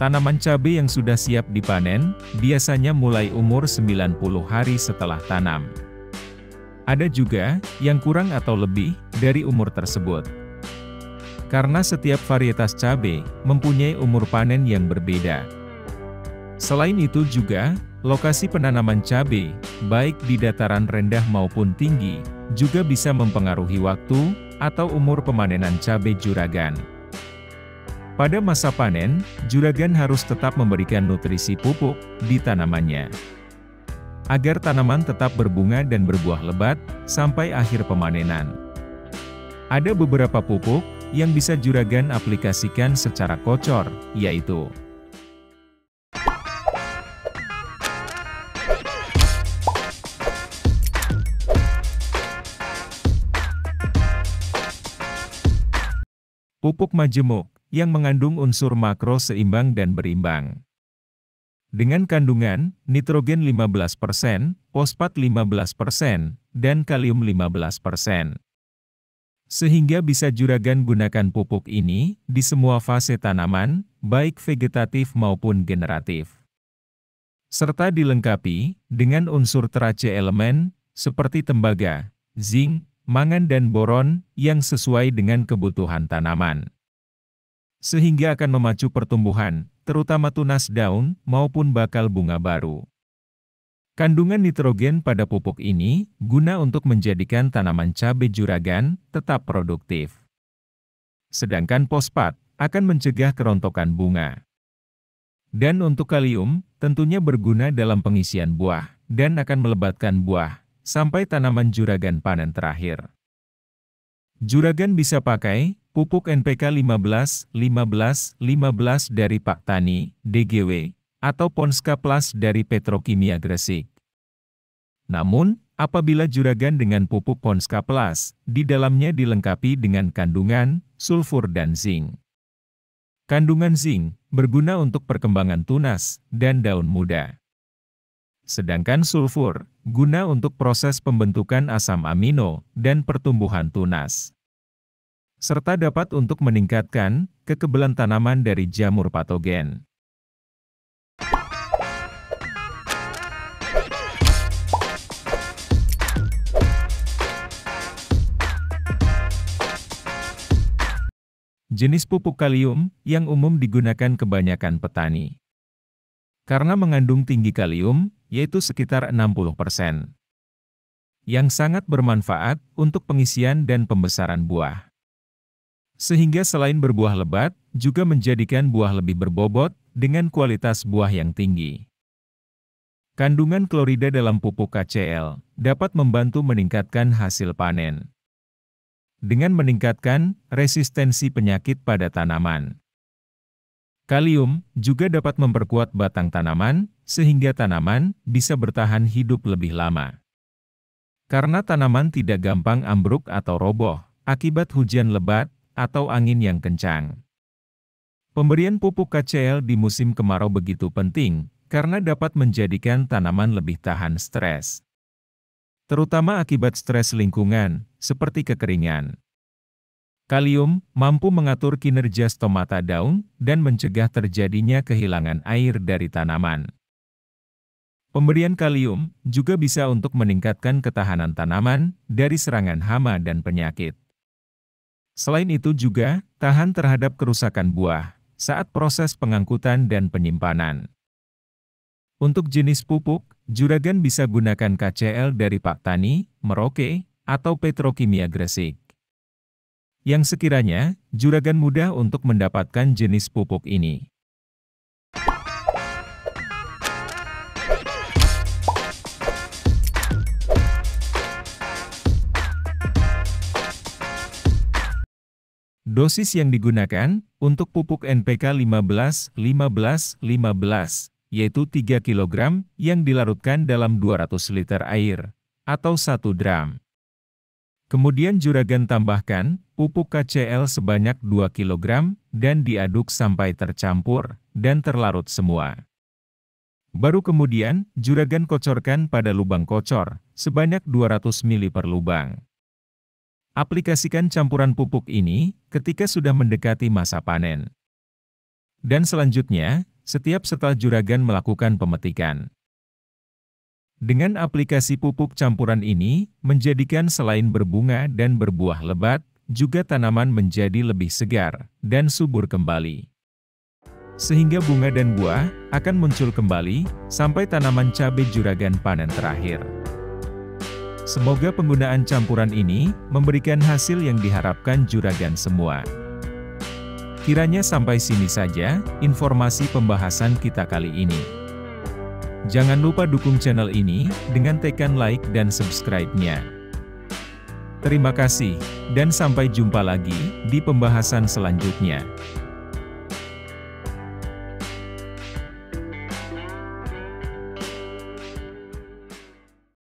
Tanaman cabai yang sudah siap dipanen, biasanya mulai umur 90 hari setelah tanam. Ada juga, yang kurang atau lebih, dari umur tersebut. Karena setiap varietas cabai, mempunyai umur panen yang berbeda. Selain itu juga, lokasi penanaman cabai, baik di dataran rendah maupun tinggi, juga bisa mempengaruhi waktu, atau umur pemanenan cabai juragan. Pada masa panen, juragan harus tetap memberikan nutrisi pupuk di tanamannya, agar tanaman tetap berbunga dan berbuah lebat, sampai akhir pemanenan. Ada beberapa pupuk, yang bisa juragan aplikasikan secara kocor, yaitu pupuk majemuk, yang mengandung unsur makro seimbang dan berimbang. Dengan kandungan, nitrogen 15%, fosfat 15%, dan kalium 15%. Sehingga bisa juragan gunakan pupuk ini, di semua fase tanaman, baik vegetatif maupun generatif. Serta dilengkapi, dengan unsur terace elemen, seperti tembaga, zinc, mangan dan boron, yang sesuai dengan kebutuhan tanaman. Sehingga akan memacu pertumbuhan, terutama tunas daun, maupun bakal bunga baru. Kandungan nitrogen pada pupuk ini, guna untuk menjadikan tanaman cabai juragan, tetap produktif. Sedangkan fosfat, akan mencegah kerontokan bunga. Dan untuk kalium, tentunya berguna dalam pengisian buah, dan akan melebatkan buah, sampai tanaman juragan panen terakhir. Juragan bisa pakai pupuk NPK 15-15-15 dari Pak Tani, DGW, atau Ponska Plus dari Petrokimia Gresik. Namun, apabila juragan dengan pupuk Ponska Plus, di dalamnya dilengkapi dengan kandungan sulfur dan zinc. Kandungan zinc berguna untuk perkembangan tunas dan daun muda. Sedangkan sulfur guna untuk proses pembentukan asam amino dan pertumbuhan tunas. Serta dapat untuk meningkatkan kekebalan tanaman dari jamur patogen. Jenis pupuk kalium yang umum digunakan kebanyakan petani. Karena mengandung tinggi kalium, yaitu sekitar 60%. Yang sangat bermanfaat untuk pengisian dan pembesaran buah. Sehingga selain berbuah lebat, juga menjadikan buah lebih berbobot, dengan kualitas buah yang tinggi. Kandungan klorida dalam pupuk KCl, dapat membantu meningkatkan hasil panen. Dengan meningkatkan resistensi penyakit pada tanaman. Kalium juga dapat memperkuat batang tanaman, sehingga tanaman bisa bertahan hidup lebih lama. Karena tanaman tidak gampang ambruk atau roboh, akibat hujan lebat, atau angin yang kencang. Pemberian pupuk KCl di musim kemarau begitu penting, karena dapat menjadikan tanaman lebih tahan stres. Terutama akibat stres lingkungan, seperti kekeringan. Kalium mampu mengatur kinerja stomata daun, dan mencegah terjadinya kehilangan air dari tanaman. Pemberian kalium juga bisa untuk meningkatkan ketahanan tanaman, dari serangan hama dan penyakit. Selain itu juga, tahan terhadap kerusakan buah, saat proses pengangkutan dan penyimpanan. Untuk jenis pupuk, juragan bisa gunakan KCl dari Pak Tani, Merauke, atau Petrokimia Gresik. Yang sekiranya, juragan mudah untuk mendapatkan jenis pupuk ini. Dosis yang digunakan untuk pupuk NPK 15-15-15, yaitu 3 kg yang dilarutkan dalam 200 liter air, atau 1 dram. Kemudian juragan tambahkan pupuk KCl sebanyak 2 kg dan diaduk sampai tercampur dan terlarut semua. Baru kemudian, juragan kocorkan pada lubang kocor, sebanyak 200 ml per lubang. Aplikasikan campuran pupuk ini ketika sudah mendekati masa panen. Dan selanjutnya, setiap setelah juragan melakukan pemetikan. Dengan aplikasi pupuk campuran ini, menjadikan selain berbunga dan berbuah lebat, juga tanaman menjadi lebih segar dan subur kembali. Sehingga bunga dan buah akan muncul kembali, sampai tanaman cabai juragan panen terakhir. Semoga penggunaan campuran ini memberikan hasil yang diharapkan juragan semua. Kiranya sampai sini saja informasi pembahasan kita kali ini. Jangan lupa dukung channel ini dengan tekan like dan subscribe-nya. Terima kasih, dan sampai jumpa lagi di pembahasan selanjutnya.